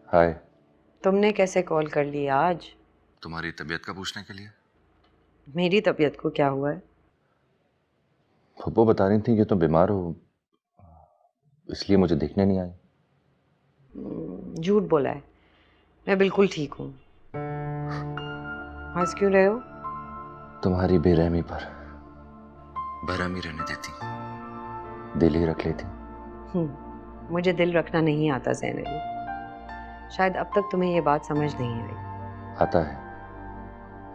हाय। तुमने कैसे कॉल कर लिया आज? तुम्हारी तबीयत का पूछने के लिए। मेरी तबीयत को क्या हुआ है? फुप्पो बता रही थी कि तुम बीमार हो, इसलिए मुझे देखने नहीं आई। झूठ बोला है, मैं बिल्कुल ठीक हूँ। हंस क्यों रहे हो? तुम्हारी बेरहमी पर बेरहमी रहने देती, दिल ही रख लेती। मुझे दिल रखना नहीं आता ज़ैनबी। शायद अब तक तुम्हें ये बात समझ नहीं आई। आता है,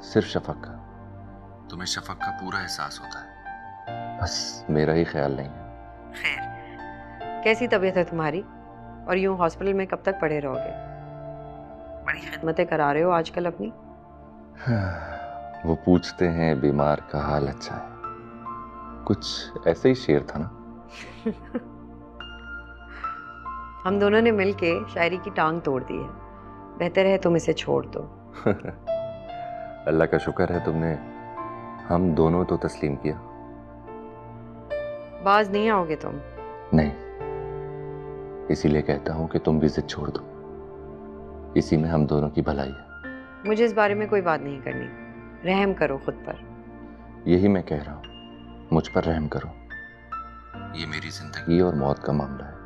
सिर्फ शफक का। तुम्हें शफक का पूरा एहसास होता है, बस मेरा ही ख्याल नहीं है। खैर, कैसी तबीयत है तुम्हारी? और यूं हॉस्पिटल में कब तक पड़े रहोगे? बड़ी खिदमतें करा रहे हो आजकल अपनी। वो पूछते हैं बीमार का हाल अच्छा है, कुछ ऐसे ही शेर था ना। हम दोनों ने मिलके शायरी की टांग तोड़ दी है। बेहतर है तुम इसे छोड़ दो। अल्लाह का शुक्र है तुमने हम दोनों तो तस्लीम किया। बाज नहीं आओगे तुम? नहीं, इसीलिए कहता हूं कि तुम भी जिद छोड़ दो, इसी में हम दोनों की भलाई है। मुझे इस बारे में कोई बात नहीं करनी। रहम करो खुद पर। यही मैं कह रहा हूं, मुझ पर रहम करो। ये मेरी जिंदगी और मौत का मामला है,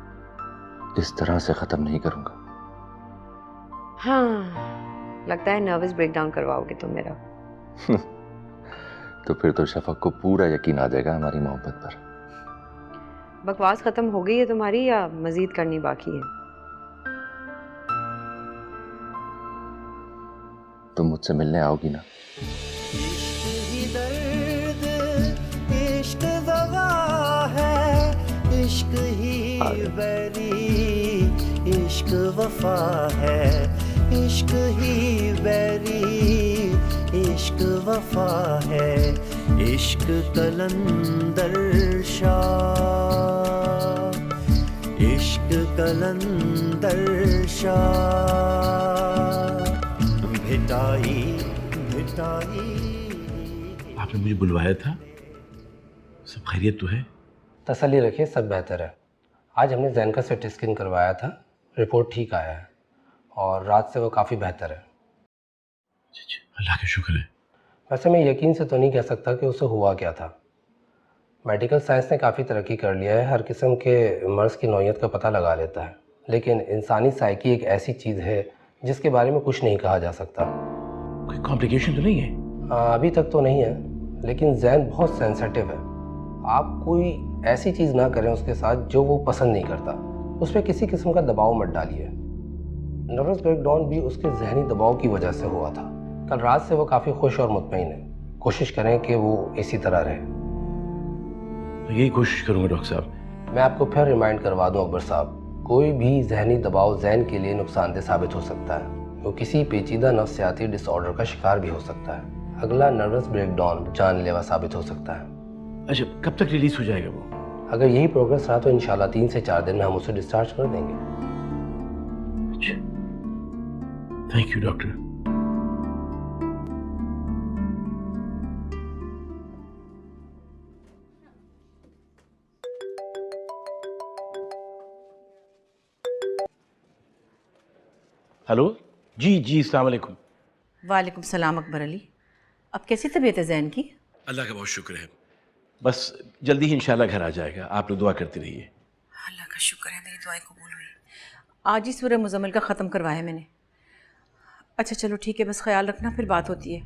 इस तरह से खत्म नहीं करूंगा। हाँ, लगता है नर्वस ब्रेकडाउन करवाओगे तुम मेरा। तो फिर तो शफक को पूरा यकीन आ जाएगा हमारी मोहब्बत पर। बकवास खत्म हो गई है तुम्हारी या मजीद करनी बाकी है? तुम मुझसे मिलने आओगी ना? इश्क ही दर्द, इश्क दवा है, इश्क ही बैरी, इश्क वफा है, इश्क ही बैरी, इश्क वफा है, इश्क कलंदर शाह, इश्क कलंदर शाह, भिटाई भिटाई। आपने मुझे बुलवाया था, सब खैरियत तो है? तसल्ली रखिए, सब बेहतर है। आज हमने जैन का सिटी स्कैन करवाया था, रिपोर्ट ठीक आया है और रात से वो काफ़ी बेहतर है। अच्छा, अल्लाह का शुक्र है। वैसे मैं यकीन से तो नहीं कह सकता कि उसे हुआ क्या था। मेडिकल साइंस ने काफ़ी तरक्की कर लिया है, हर किस्म के मर्ज़ की नौइयत का पता लगा लेता है, लेकिन इंसानी साइकी एक ऐसी चीज़ है जिसके बारे में कुछ नहीं कहा जा सकता। कोई कॉम्प्लिकेशन तो नहीं है? अभी तक तो नहीं है, लेकिन जैन बहुत सेंसिटिव है। आप कोई ऐसी चीज़ ना करें उसके साथ जो वो पसंद नहीं करता। उस पर किसी किस्म का दबाव मत डालिए। नर्वस ब्रेकडाउन भी उसके जहनी दबाव की वजह से हुआ था। कल रात से वो काफ़ी खुश और मुतमईन है। कोशिश करें कि वो इसी तरह रहे। तो यही कोशिश करूँगा डॉक्टर साहब। मैं आपको फिर रिमाइंड करवा दूं अकबर साहब, कोई भी जहनी दबाव जहन के लिए नुकसानदेह साबित हो सकता है। वो किसी पेचीदा नफ्सियाती डिसऑर्डर का शिकार भी हो सकता है। अगला नर्वस ब्रेकडाउन जानलेवा साबित हो सकता है। अच्छा, कब तक रिलीज हो जाएगा वो? अगर यही प्रोग्रेस रहा तो इंशाल्लाह 3 से 4 दिन में हम उसे डिस्चार्ज कर देंगे। अच्छा, थैंक यू डॉक्टर। हेलो जी जी, अस्सलाम वालेकुम। वालेकुम सलाम अकबर अली। अब कैसी तबीयत है जैन की? अल्लाह का बहुत शुक्र है, बस जल्दी ही इंशाल्लाह घर आ जाएगा। आप लोग दुआ करते रहिए। अल्लाह का शुक्र है, मेरी दुआएं कबूल हुई। आज ही सूरह मुज़म्मिल का ख़त्म करवाया मैंने। अच्छा चलो ठीक है, बस ख्याल रखना, फिर बात होती है।